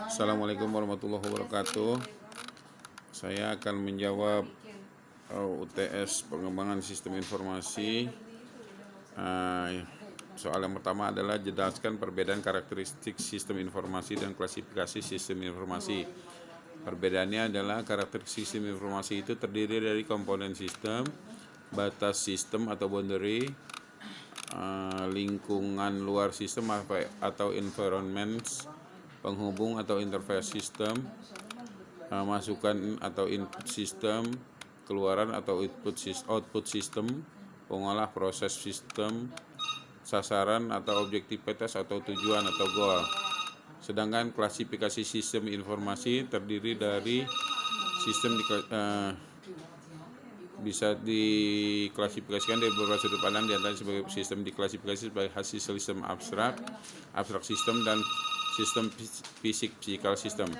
Assalamualaikum warahmatullahi wabarakatuh. Saya akan menjawab UTS pengembangan sistem informasi. Soal yang pertama adalah jelaskan perbedaan karakteristik sistem informasi dan klasifikasi sistem informasi. Perbedaannya adalah karakteristik sistem informasi itu terdiri dari komponen sistem, batas sistem atau boundary, lingkungan luar sistem atau environments, penghubung atau interface system, masukan atau input system, keluaran atau output system, pengolah proses sistem, sasaran atau objektivitas atau tujuan atau goal. Sedangkan klasifikasi sistem informasi terdiri dari sistem bisa diklasifikasikan dari beberapa sudut pandang, diantaranya sebagai sistem diklasifikasi sebagai hasil sistem abstrak sistem, dan sistem physical system.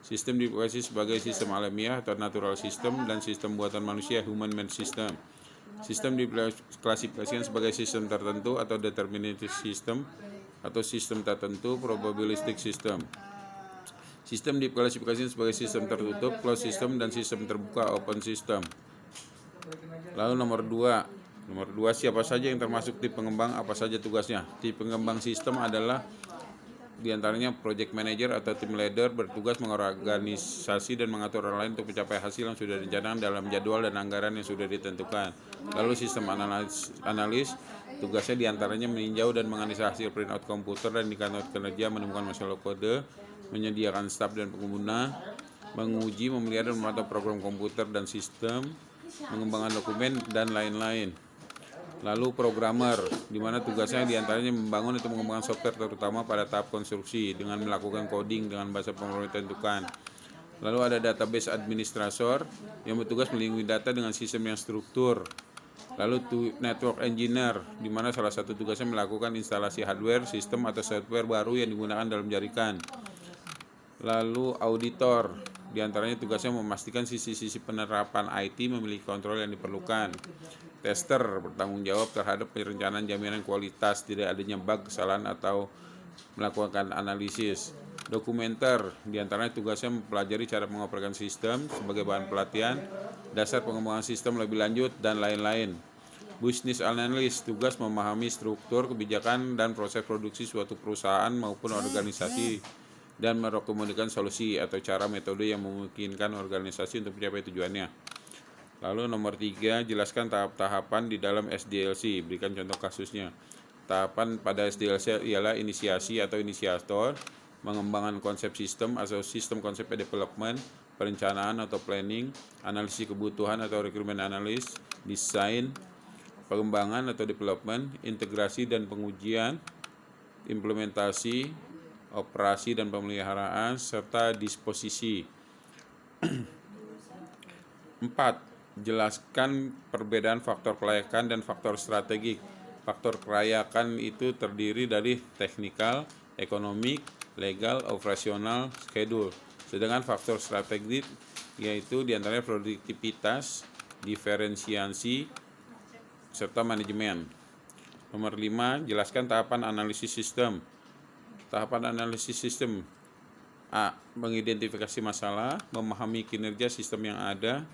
Sistem diklasifikasi sebagai sistem alamiah atau natural system, dan sistem buatan manusia human made system. Sistem diklasifikasikan sebagai sistem tertentu atau deterministic system, atau sistem tertentu probabilistic system. Sistem diklasifikasikan sebagai sistem tertutup closed system, dan sistem terbuka open system. Lalu nomor 2, siapa saja yang termasuk tim pengembang, apa saja tugasnya? Tim pengembang sistem adalah diantaranya project manager atau tim leader, bertugas mengorganisasi dan mengatur orang lain untuk mencapai hasil yang sudah direncanakan dalam jadwal dan anggaran yang sudah ditentukan. Lalu sistem analis, tugasnya diantaranya meninjau dan menganalisa hasil printout komputer dan indikator kinerja, menemukan masalah kode, menyediakan staf dan pengguna, menguji, memelihara dan memantau program komputer dan sistem, mengembangkan dokumen, dan lain-lain. Lalu programmer, di mana tugasnya diantaranya membangun atau mengembangkan software terutama pada tahap konstruksi dengan melakukan coding dengan bahasa pemrograman ditentukan. Lalu ada database administrator yang bertugas melindungi data dengan sistem yang struktur. Lalu network engineer, di mana salah satu tugasnya melakukan instalasi hardware, sistem atau software baru yang digunakan dalam jaringan. Lalu auditor, diantaranya tugasnya memastikan sisi-sisi penerapan IT memiliki kontrol yang diperlukan. Tester, bertanggung jawab terhadap perencanaan jaminan kualitas, tidak adanya bug, kesalahan, atau melakukan analisis. Dokumenter, diantaranya tugasnya mempelajari cara mengoperasikan sistem sebagai bahan pelatihan, dasar pengembangan sistem lebih lanjut, dan lain-lain. Business analyst, tugas memahami struktur, kebijakan, dan proses produksi suatu perusahaan maupun organisasi, dan merekomendasikan solusi atau cara metode yang memungkinkan organisasi untuk mencapai tujuannya. Lalu nomor 3, jelaskan tahap-tahapan di dalam SDLC, berikan contoh kasusnya. Tahapan pada SDLC ialah inisiasi atau inisiator, mengembangkan konsep sistem atau sistem konsep development, perencanaan atau planning, analisis kebutuhan atau requirement analysis, desain, pengembangan atau development, integrasi dan pengujian, implementasi, operasi dan pemeliharaan, serta disposisi. 4. Jelaskan perbedaan faktor kelayakan dan faktor strategik. Faktor kelayakan itu terdiri dari teknikal, ekonomik, legal, operasional, schedule. Sedangkan faktor strategik yaitu diantaranya produktivitas, diferensiasi, serta manajemen. Nomor 5, jelaskan tahapan analisis sistem. Tahapan analisis sistem: A. Mengidentifikasi masalah, memahami kinerja sistem yang ada,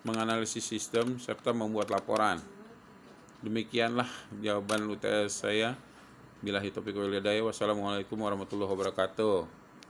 menganalisis sistem, serta membuat laporan. Demikianlah jawaban UTS saya. Billahi taufiq wal hidayah. Wassalamualaikum warahmatullahi wabarakatuh.